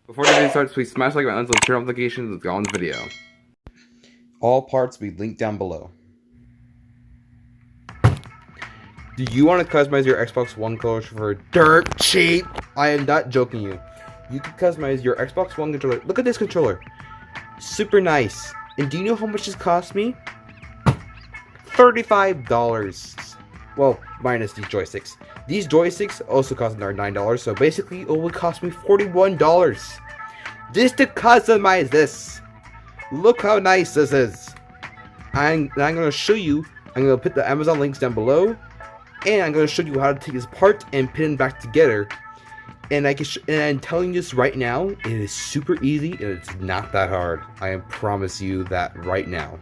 Before the video starts, please smash the like button and turn on notifications. Let's go on the video. All parts will be linked down below. Do you want to customize your Xbox One controller for dirt cheap? I am not joking you. You can customize your Xbox One controller. Look at this controller. Super nice. And do you know how much this cost me? $35. Well, minus these joysticks. These joysticks also cost another $9, so basically it would cost me $41 just to customize this. Look how nice this is. I'm going to show you. I'm going to put the Amazon links down below, and I'm going to show you how to take this apart and put it back together. And I'm telling you this right now, it is super easy and it's not that hard. I promise you that right now.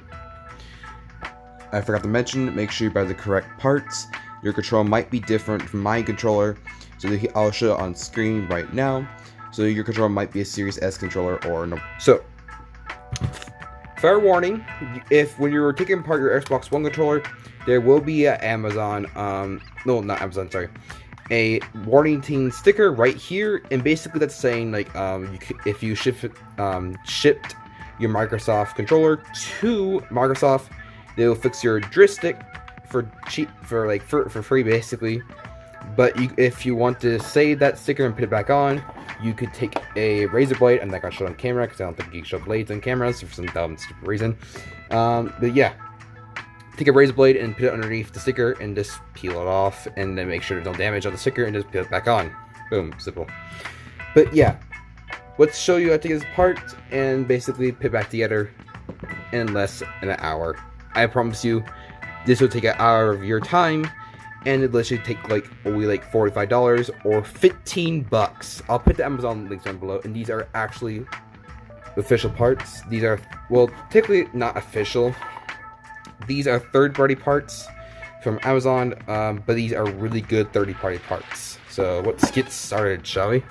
I forgot to mention, make sure you buy the correct parts. Your controller might be different from my controller, so I'll show it on screen right now. So your controller might be a Series S controller or no. So, fair warning, if when you're taking apart your Xbox One controller, there will be a Amazon, no, not Amazon, sorry, a warranty sticker right here, and basically that's saying like if you shipped your Microsoft controller to Microsoft, they will fix your joystick for cheap, for free basically. But if you want to save that sticker and put it back on, you could take a razor blade. I'm not gonna show it on camera because I don't think you can show blades on cameras for some dumb stupid reason. But yeah, take a razor blade and put it underneath the sticker and just peel it off, and then make sure there's no damage on the sticker and just peel it back on. Boom, simple. But yeah, let's show you how to take this apart and basically put it back together in less than an hour. I promise you, this will take an hour of your time, and it literally take like only like $45 or $15. I'll put the Amazon links down below, and these are actually official parts. These are, well, technically not official. These are third-party parts from Amazon, but these are really good third-party parts. So let's get started, shall we?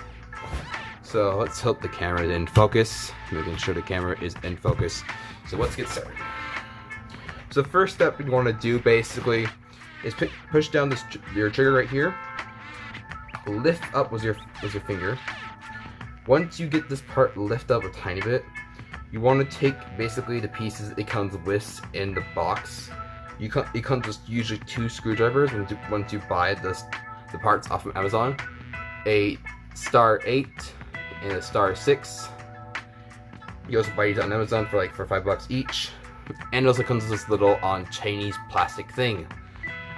So let's hope the camera is in focus, making sure the camera is in focus. So let's get started. So the first step you want to do basically is push down your trigger right here. Lift up with your finger. Once you get this part lift up a tiny bit, you want to take basically the pieces it comes with in the box. It comes with usually 2 screwdrivers once you buy the parts off of Amazon. A star 8 and a star 6. You also buy these on Amazon for $5 each. And it also comes with this little Chinese plastic thing.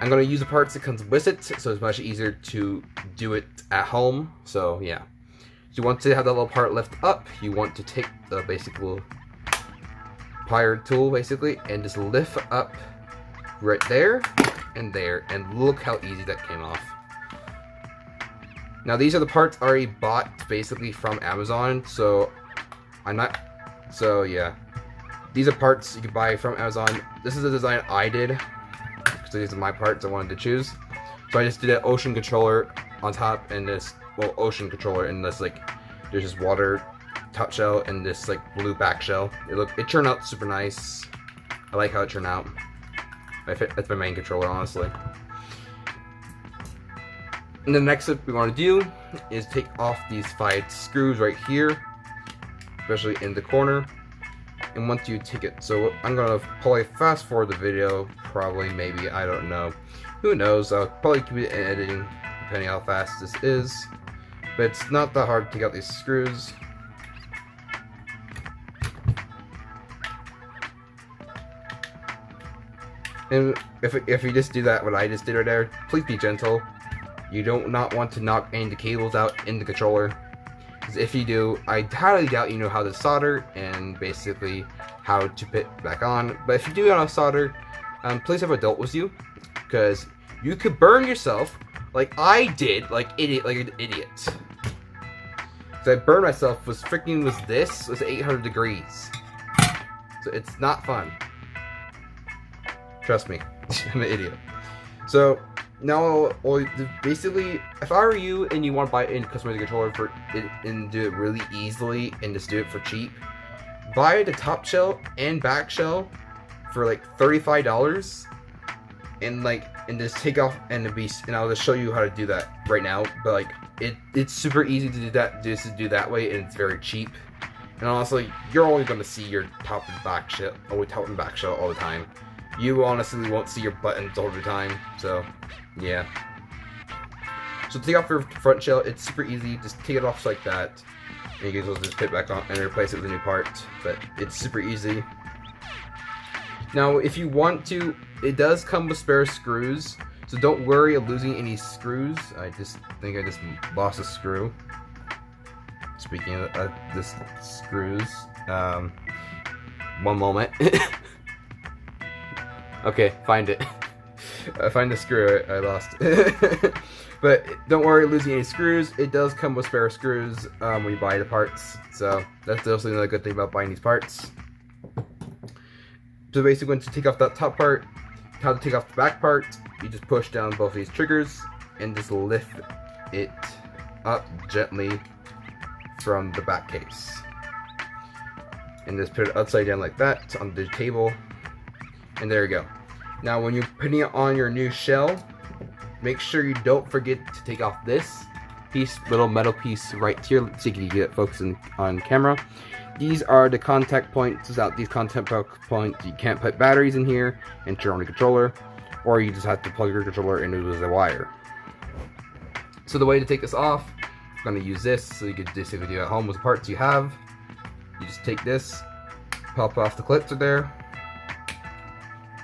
I'm going to use the parts that comes with it, so it's much easier to do it at home. So yeah, so you want to have that little part lift up. You want to take the basic little plier tool basically and just lift up right there, and look how easy that came off. Now these are the parts already bought basically from Amazon, so yeah. These are parts you can buy from Amazon. This is the design I did, so these are my parts I wanted to choose. So I just did an ocean controller on top, and this, well, ocean controller, and this there's this water top shell and this blue back shell. It turned out super nice. I like how it turned out. That's my main controller, honestly. And the next step we want to do is take off these 5 screws right here, especially in the corner. And once you take it, so I'm gonna probably fast forward the video, maybe, I don't know. Who knows? I'll probably keep it in editing, depending how fast this is. But it's not that hard to take out these screws. And if you just do that, what I just did right there, please be gentle. You do not want to knock any of the cables out in the controller. Because if you do, I highly doubt you know how to solder and basically how to put it back on. But if you do know how to solder, please have an adult with you, because you could burn yourself like I did, like an idiot. So I burned myself was 800 degrees. So it's not fun. Trust me, I'm an idiot. So now, basically, if I were you and you want to buy and customize a controller for it and do it really easily and just do it for cheap, buy the top shell and back shell for $35, and just take off and I'll just show you how to do that right now. But like it's super easy to do that, just to do that way, and it's very cheap. And honestly, you're only going to see your top and back shell all the time. You honestly won't see your buttons all the time. So yeah. So to take off your front shell, it's super easy. Just take it off like that, and you can just put it back on and replace it with a new part. But it's super easy. Now, if you want to, it does come with spare screws, so don't worry of losing any screws. I just think I just lost a screw. Speaking of this screws, one moment. Okay, find it. I find the screw I lost. But don't worry losing any screws. It does come with spare screws when you buy the parts, so that's also another good thing about buying these parts. So basically, when to take off that top part, how to take off the back part, you just push down both of these triggers and just lift it up gently from the back case. And just put it upside down like that on the table. And there you go. Now when you're putting it on your new shell, make sure you don't forget to take off this little metal piece right here, so you can get it focusing on camera. These are the contact points. Without these contact points, you can't put batteries in here and turn on the controller, or you just have to plug your controller into the wire. So the way to take this off, I'm going to use this, so you can do this video at home with the parts you have. You just take this, pop off the clips are there,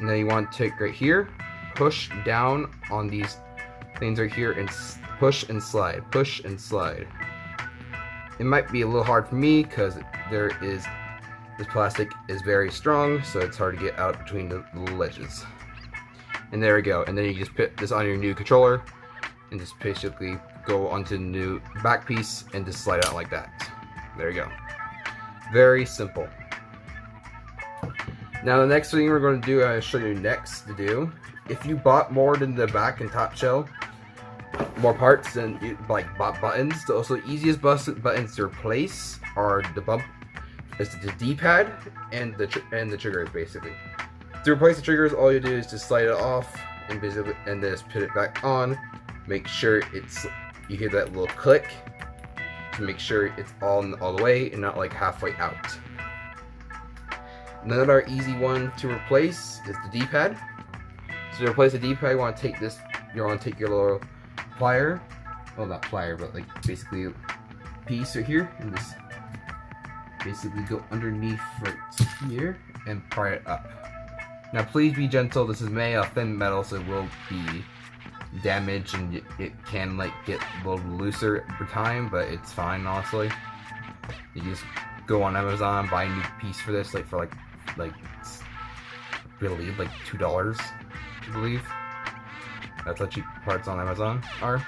and then you want to take right here, push down on these things right here, and push and slide, push and slide. It might be a little hard for me because this plastic is very strong, so it's hard to get out between the little edges. And there we go. And then you just put this on your new controller and just basically go onto the new back piece and just slide out like that. There you go. Very simple. Now the next thing we're going to do, I'll show you next to do. If you bought more than the back and top shell, more parts than you bought buttons. So also easiest buttons to replace are the D-pad and the triggers basically. To replace the triggers, all you do is just slide it off and just put it back on. Make sure you hear that little click to make sure it's all the way and not like halfway out. Another easy one to replace is the D-pad. So to replace the D-pad, you want to take your little plier, well not plier, but like basically a piece right here, and just basically go underneath right here and pry it up. Now please be gentle, this is made of thin metal, so it will be damaged and it can like get a little looser over time, but it's fine honestly. You just go on Amazon, buy a new piece for this, for I believe like $2, I believe. That's how cheap parts on Amazon are.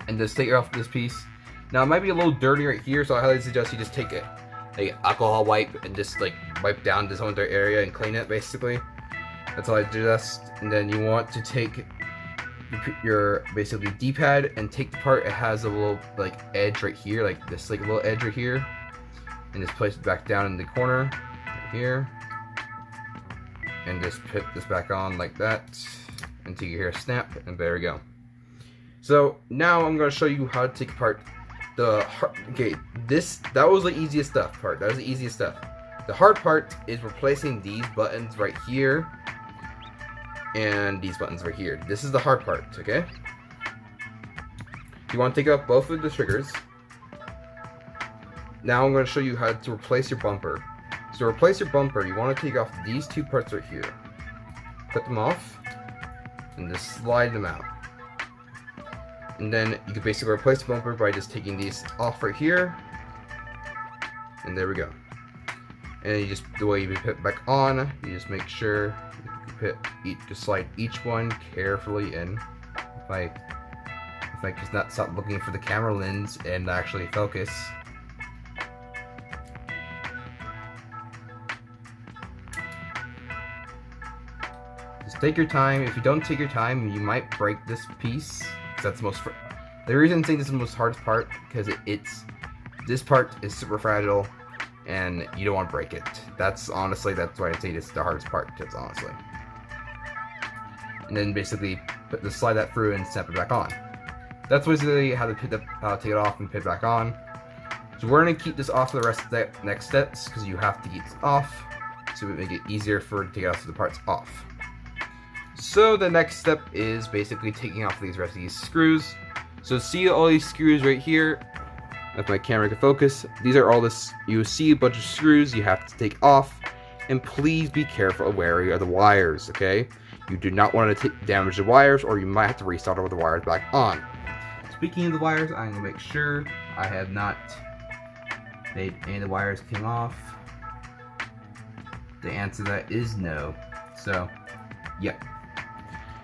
And just take off this piece. Now it might be a little dirty right here, so I highly suggest you just take a alcohol wipe and just wipe down this whole entire area and clean it basically. That's all I do this. And then you want to take your basically D-pad and take the part it has a little edge right here, like this little edge right here, and just place it back down in the corner right here, and just put this back on like that until you hear a snap, and there we go. So now I'm going to show you how to take apart that was the easiest stuff part. That was the easiest stuff. The hard part is replacing these buttons right here and these buttons right here. This is the hard part, okay? You want to take out both of the triggers. Now I'm going to show you how to replace your bumper. So to replace your bumper, you want to take off these two parts right here. Put them off and just slide them out. And then you can basically replace the bumper by just taking these off right here. And there we go. And the way you put it back on, you just make sure you just slide each one carefully in. If I just not stop looking for the camera lens and actually focus. Just take your time. If you don't take your time, you might break this piece. That's the reason I'm saying this is the most hardest part, because this part is super fragile and you don't want to break it. That's why I say this is the hardest part, because honestly. and then basically slide that through and snap it back on. That's basically how to take it off and put it back on. So we're going to keep this off for the rest of the next steps, because you have to keep this off, so we make it easier for to take out the parts off. So the next step is basically taking off the rest of these screws. So see all these screws right here, if my camera can focus, these are all this, you see a bunch of screws you have to take off, and please be careful and wary of the wires, okay? You do not want to damage the wires, or you might have to restart it with the wires back on. Speaking of the wires, I'm going to make sure I have not made any of the wires came off. The answer to that is no. So, yeah.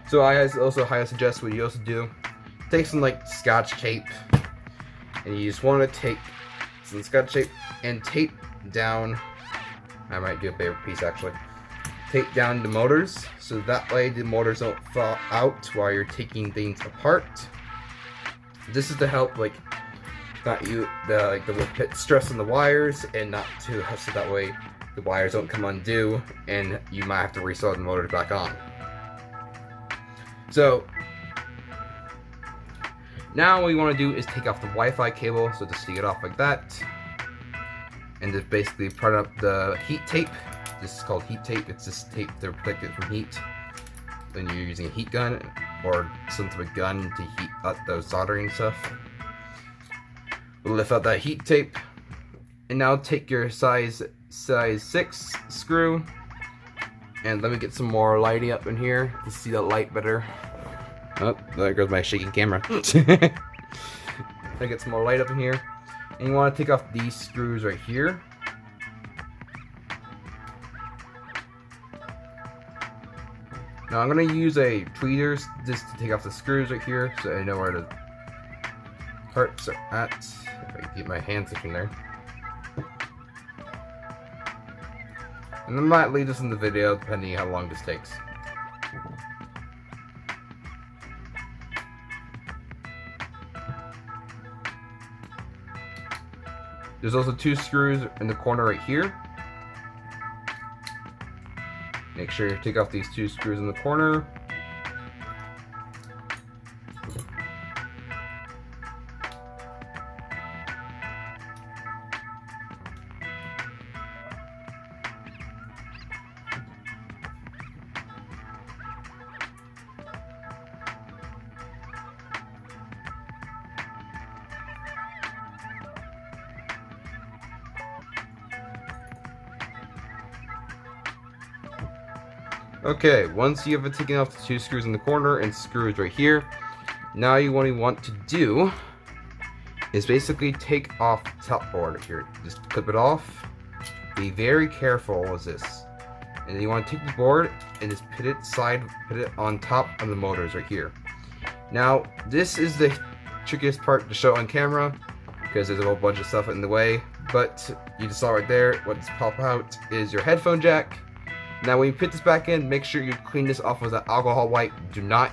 So I also highly suggest what you also do. Take some like Scotch tape, and you just want to take some Scotch tape and tape down. I might do a bigger piece actually. Tape down the motors, so that way the motors don't fall out while you're taking things apart. This is to help like not put stress on the wires, and not to so that way the wires don't come undue and you might have to restart the motors back on. So now what you want to do is take off the Wi-Fi cable, so just take it off like that, and just basically put up the heat tape. This is called heat tape. It's just tape to protect it from heat when you're using a heat gun or some type of gun to heat up those soldering stuff. We'll lift out that heat tape, and now take your size 6 screw, and let me get some more lighting up in here to see the light better. Oh, there goes my shaking camera. Let me get some more light up in here, and you want to take off these screws right here. Now I'm going to use a tweeter just to take off the screws right here, so I know where the parts are at. If I can get my hands in there. And I might leave this in the video depending on how long this takes. There's also 2 screws in the corner right here. Make sure you take off these 2 screws in the corner. Okay, once you have taken off the 2 screws in the corner and screws right here, now what you want to do is basically take off the top board right here. Just clip it off. Be very careful with this. And then you want to take the board and just put it on top of the motors right here. Now, this is the trickiest part to show on camera because there's a whole bunch of stuff in the way, but you just saw right there, what's pop out is your headphone jack. Now when you put this back in, make sure you clean this off with an alcohol wipe. Do not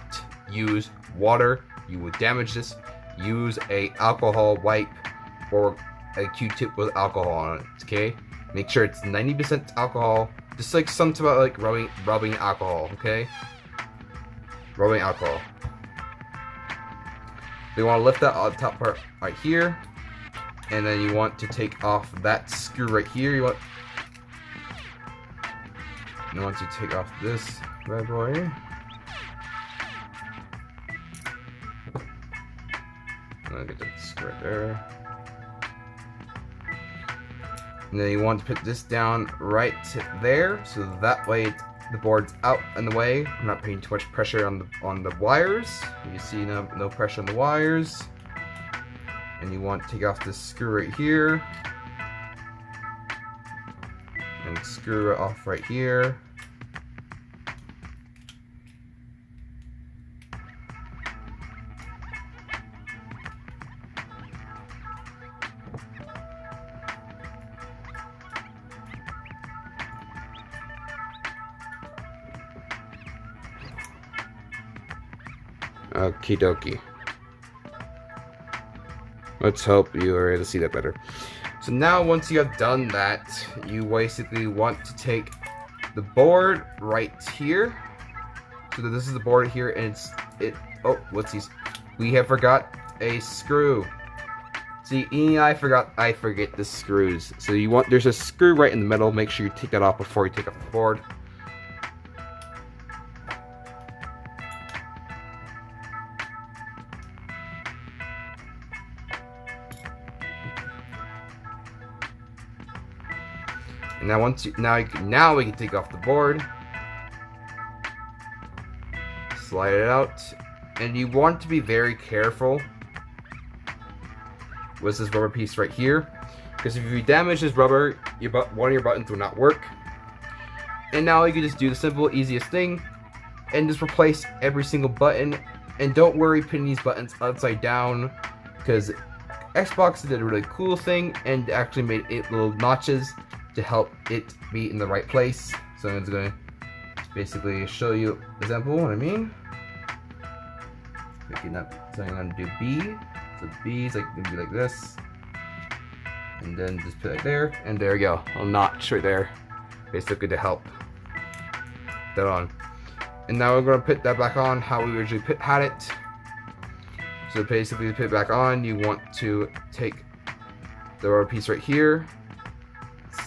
use water. You will damage this. Use a alcohol wipe or a Q-tip with alcohol on it, okay? Make sure it's 90% alcohol. Just like something about like rubbing alcohol, okay? Rubbing alcohol. So you want to lift that top part right here. And then you want to take off that screw right here. And once you take off this bad boy, I'll get that screw right there. And then you want to put this down right there, so that way the board's out in the way. I'm not putting too much pressure on the wires. You see no pressure on the wires. And you want to take off this screw right here. And screw it off right here. Okie dokie. Let's hope you are able to see that better. So now once you have done that, you basically want to take the board right here. So this is the board here, and oh, whoopsies. We have forgot a screw. See, I forget the screws. So there's a screw right in the middle. Make sure you take that off before you take off the board. And now we can take off the board. Slide it out, and you want to be very careful with this rubber piece right here, because if you damage this rubber, one of your buttons will not work. And now you can just do the simple, easiest thing, and just replace every single button. And don't worry putting these buttons upside down, because Xbox did a really cool thing and actually made 8 little notches to help it be in the right place. So I'm just going to basically show you example what I mean. Picking up, so I'm going to do B. So B is going to be like this, and then just put it there, and there you go, a notch right there, basically to help that on. And now we're going to put that back on how we originally had it. So basically to put it back on, you want to take the rubber piece right here,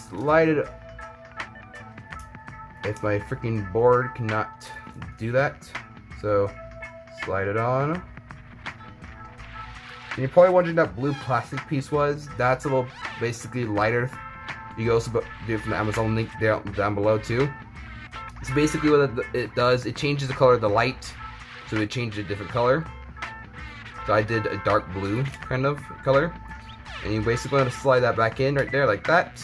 slide it. If my freaking board cannot do that, so slide it on. And you're probably wondering what that blue plastic piece was. That's a little basically lighter. You can also do it from the Amazon link down below too. So basically what it does, it changes the color of the light. So it changes a different color. So I did a dark blue kind of color. And you basically want to slide that back in right there like that.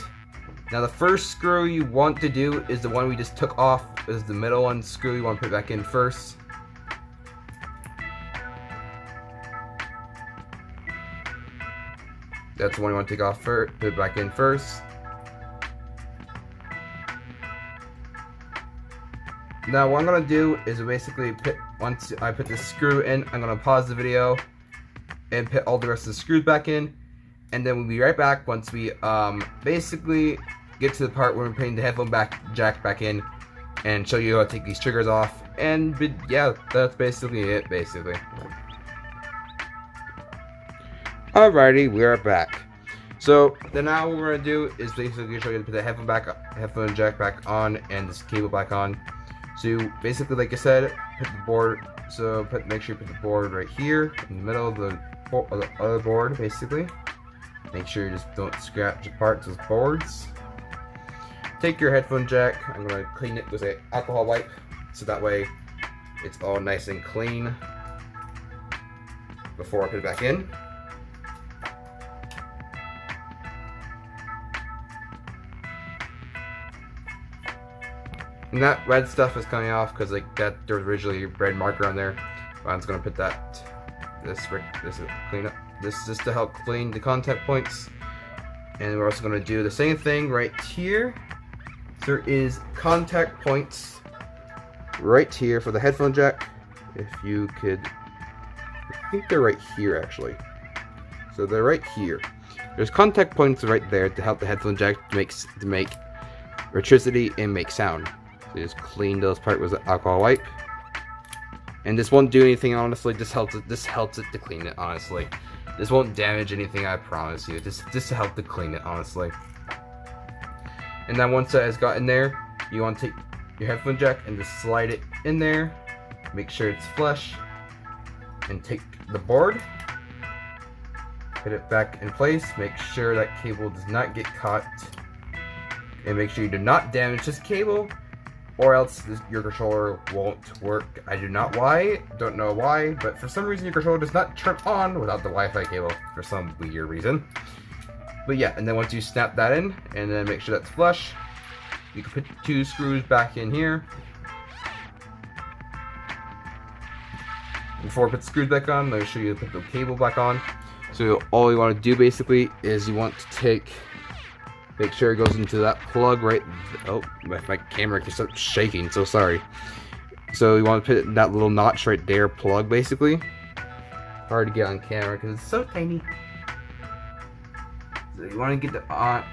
Now the first screw you want to do is the one we just took off. Is the middle one screw you want to put back in first. That's the one you want to take off first, put it back in first. Now what I'm going to do is basically once I put the screw in, I'm going to pause the video and put all the rest of the screws back in. And then we'll be right back once we basically get to the part where we're putting the headphone jack back in and show you how to take these triggers off. And yeah, that's basically it, basically. Alrighty, we are back. So then now what we're gonna do is basically show you to put the headphone jack back on and this cable back on. So basically, like I said, put the board. So make sure you put the board right here in the middle of the other board, basically. Make sure you just don't scratch apart those boards. Take your headphone jack. I'm gonna clean it with an alcohol wipe, so that way it's all nice and clean before I put it back in. And that red stuff is coming off because there was originally a red marker on there. But I'm just gonna put this is clean up. This is just to help clean the contact points. And we're also gonna do the same thing right here. There is contact points right here for the headphone jack. If you could, I think they're right here actually. So they're right here. There's contact points right there to help the headphone jack to make electricity and make sound. So just clean those parts with an alcohol wipe. And this won't do anything, honestly. This helps it to clean it, honestly. This won't damage anything, I promise you. Just to help to clean it, honestly. And then once that has got in there, you want to take your headphone jack and just slide it in there. Make sure it's flush. And take the board. Put it back in place. Make sure that cable does not get caught. And make sure you do not damage this cable, or else your controller won't work. I don't know why, but for some reason your controller does not turn on without the Wi-Fi cable for some weird reason. But yeah, and then once you snap that in, and then make sure that's flush, you can put 2 screws back in here. Before I put the screws back on, let me show you to put the cable back on. So all you want to do basically is you want to make sure it goes into that plug right. Oh, my camera just started shaking, so sorry. So you want to put that little notch right there, plug basically. Hard to get on camera because it's so tiny. So you want to get the on.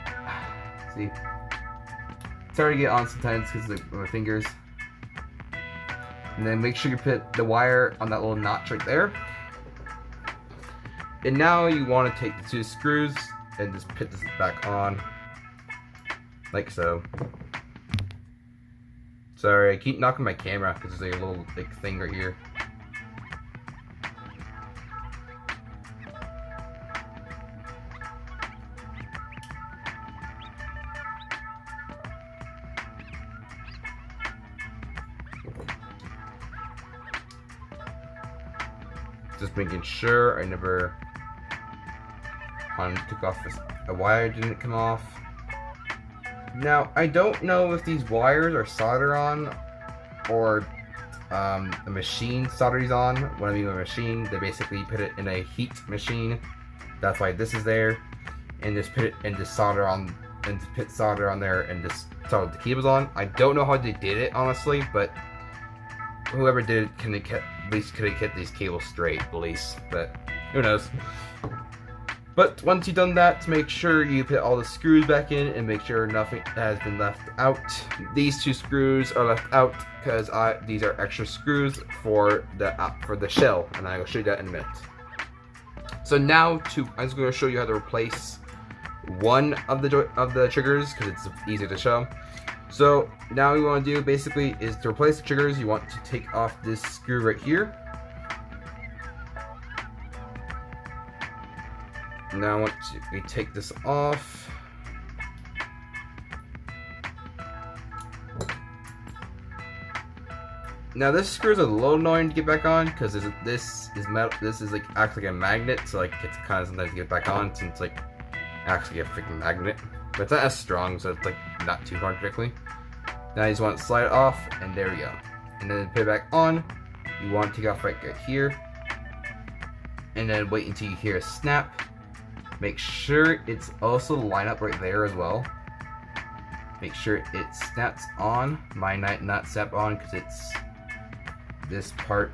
See, it's hard to get on sometimes because of my fingers. And then make sure you put the wire on that little notch right there. And now you want to take the 2 screws and just put this back on, like so. Sorry, I keep knocking my camera because there's like a little thing right here. Just making sure I never took off a wire didn't come off. Now I don't know if these wires are soldered on or a machine solders on. When I mean a machine, they basically put it in a heat machine. That's why this is there, and just put it and just solder on and put solder on there and just solder the cables on. I don't know how they did it honestly, but whoever did it at least could have kept these cables straight at least, but who knows. But once you've done that, make sure you put all the screws back in and make sure nothing has been left out. These 2 screws are left out because these are extra screws for the shell, and I will show you that in a minute. So now I'm just going to show you how to replace one of the triggers because it's easier to show. So now what you want to do basically is to replace the triggers. You want to take off this screw right here. Now once we take this off, now this screw is a little annoying to get back on because this is metal. This is like acts like a magnet, so like it's kind of sometimes to get back on since like actually a freaking magnet. But it's not as strong, so it's like not too hard directly. Now you just want to slide it off, and there we go. And then put it back on. You want to take off right here, and then wait until you hear a snap. Make sure it's also line up right there as well. Make sure it snaps on. Mine not snap on because it's this part.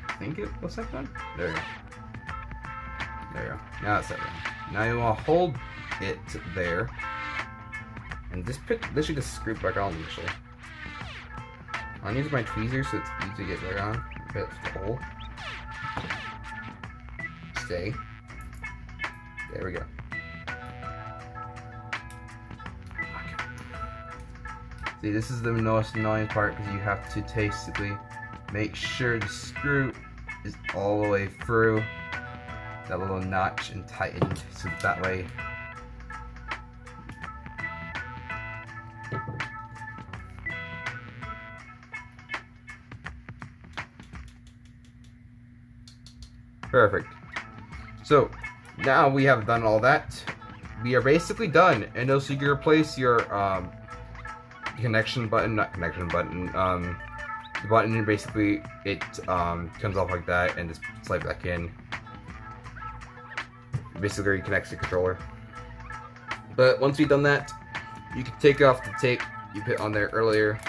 I think it was snapped on. There we go. There we go. Now it's set on. Now you want to hold it there, and this should just screw back on initially. I'm using my tweezers so it's easy to get back on. Bit the hole. Stay. There we go. Okay. See, this is the most annoying part because you have to basically make sure the screw is all the way through that little notch and tightened, so that way perfect. So now we have done all that. We are basically done, and also you can replace your connection button, not connection button, the button, and basically it comes off like that and just slide back in. Basically reconnects the controller. But once we've done that, you can take off the tape you put on there earlier.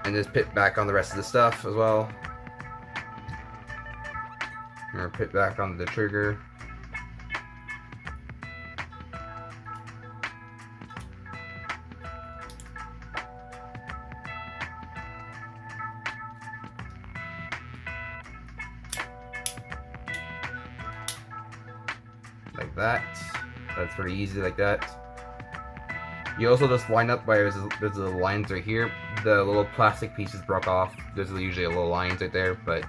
And just put back on the rest of the stuff as well. Or put back on the trigger. Like that. That's pretty easy like that. You also just line up by there's the lines right here. The little plastic pieces broke off. There's usually a little lines right there, but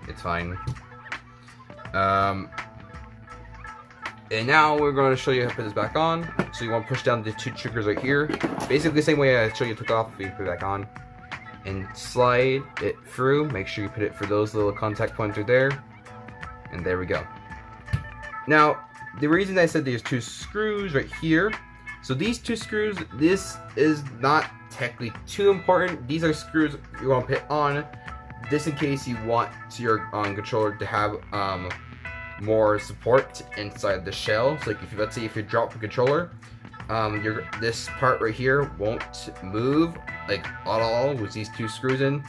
it's fine. And now we're going to show you how to put this back on. So you want to push down the 2 triggers right here. Basically the same way I showed you took off, you put it back on. And slide it through. Make sure you put it for those little contact points right there. And there we go. Now, the reason I said there's 2 screws right here. So these 2 screws, this is not technically too important. These are screws you want to put on, just in case you want your controller to have more support inside the shell. So like if let's say if you drop the controller, this part right here won't move like at all with these 2 screws in.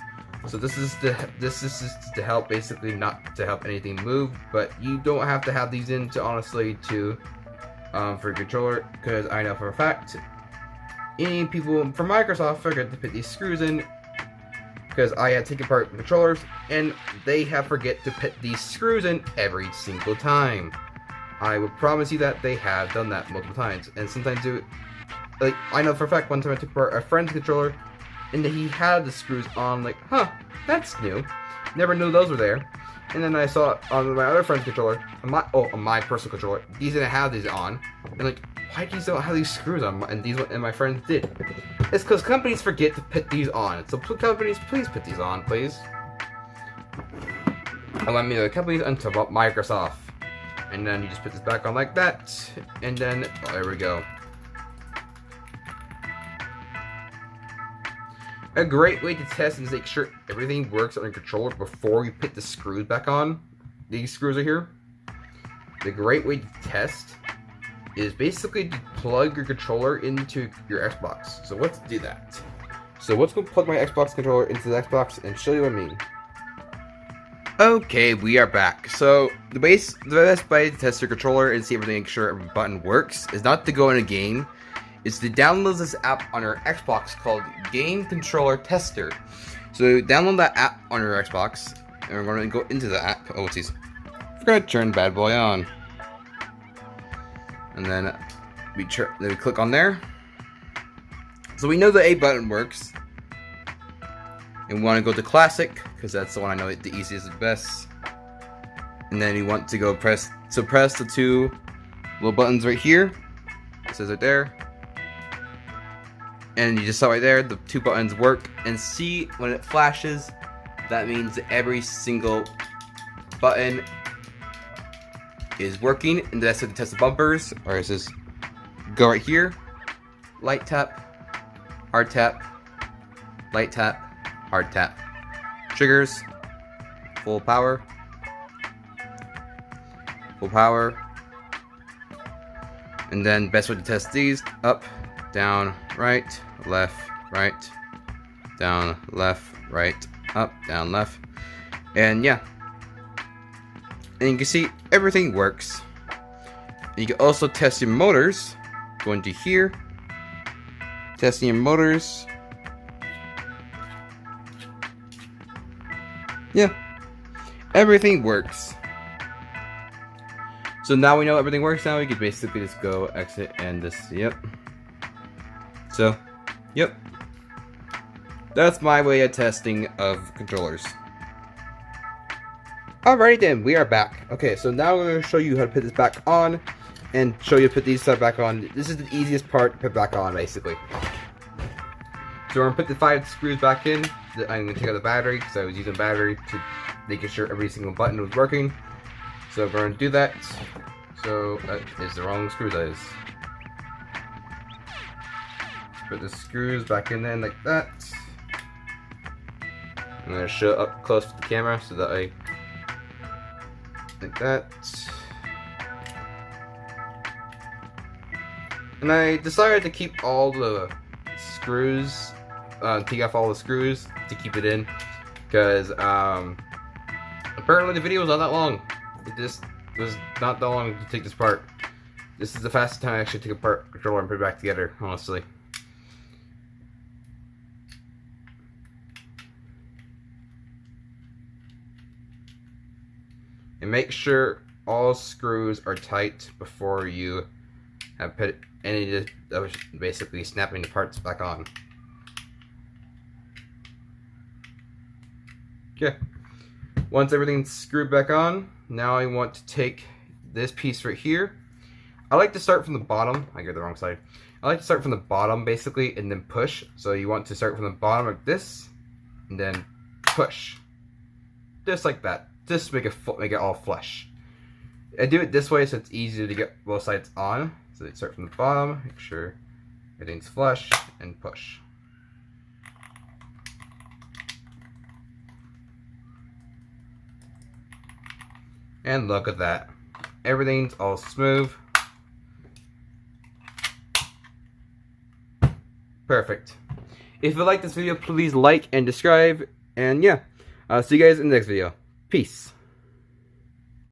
So this is to help, basically not to help anything move, but you don't have to have these in to honestly to for your controller, because I know for a fact any people from Microsoft forget to put these screws in, because I had taken apart controllers and they have forget to put these screws in every single time. I would promise you that they have done that multiple times, and sometimes do. Like, I know for a fact one time I took apart a friend's controller and he had the screws on, like, huh, that's new. Never knew those were there. And then I saw it on my other friend's controller, on my personal controller, these didn't have these on. And like, why do these don't have these screws on? And my friends did. It's because companies forget to put these on. So companies, please put these on, please. And let me know the companies until about Microsoft. And then you just put this back on like that. And then, oh, there we go. A great way to test and make sure everything works on your controller before you put the screws back on. These screws are here. The great way to test is basically to plug your controller into your Xbox. So let's do that. So let's go plug my Xbox controller into the Xbox and show you what I mean. Okay, we are back. So the best way to test your controller and see everything, make sure every button works, is not to go in a game. It's to download this app on your Xbox called Game Controller Tester. So download that app on your Xbox, and we're going to go into the app. Oh, geez. We're going to turn bad boy on. And then we click on there. So we know the A button works. And we want to go to Classic, because that's the one I know the easiest and best. And then you want to go press the two little buttons right here. It says right there. And you just saw right there, the two buttons work. And see, when it flashes, that means that every single button is working. And that's to test the bumpers. Or it says, go right here, light tap, hard tap, light tap, hard tap. Triggers, full power, and then best way to test these, up, down, right, left, down, left, right, up, down, left, and yeah. And you can see everything works. And you can also test your motors. Go into here, testing your motors. Yeah, everything works. So now we know everything works. Now we can basically just go exit and this. Yep. So, yep. That's my way of testing of controllers. Alrighty then, we are back. Okay, so now we're going to show you how to put this back on and show you how to put these stuff back on. This is the easiest part to put back on, basically. So we're going to put the 5 screws back in. I'm going to take out the battery because I was using battery to making sure every single button was working. So we're going to do that. So that is the wrong screws, that is. Put the screws back in there like that. I'm going to show up close to the camera so that I, like that. And I decided to keep all the screws, take off all the screws to keep it in, because apparently the video was not that long. It just was not that long to take this apart. This is the fastest time I actually took apart the controller and put it back together, honestly. And make sure all screws are tight before you have put any of basically snapping the parts back on. Okay. Once everything's screwed back on, now I want to take this piece right here. I like to start from the bottom. I got the wrong side. I like to start from the bottom basically and then push. So you want to start from the bottom like this and then push. Just like that. Just make it all flush. I do it this way so it's easier to get both sides on. So they start from the bottom, make sure everything's flush, and push. And look at that. Everything's all smooth. Perfect. If you like this video, please like and subscribe. And yeah, I'll see you guys in the next video. Peace.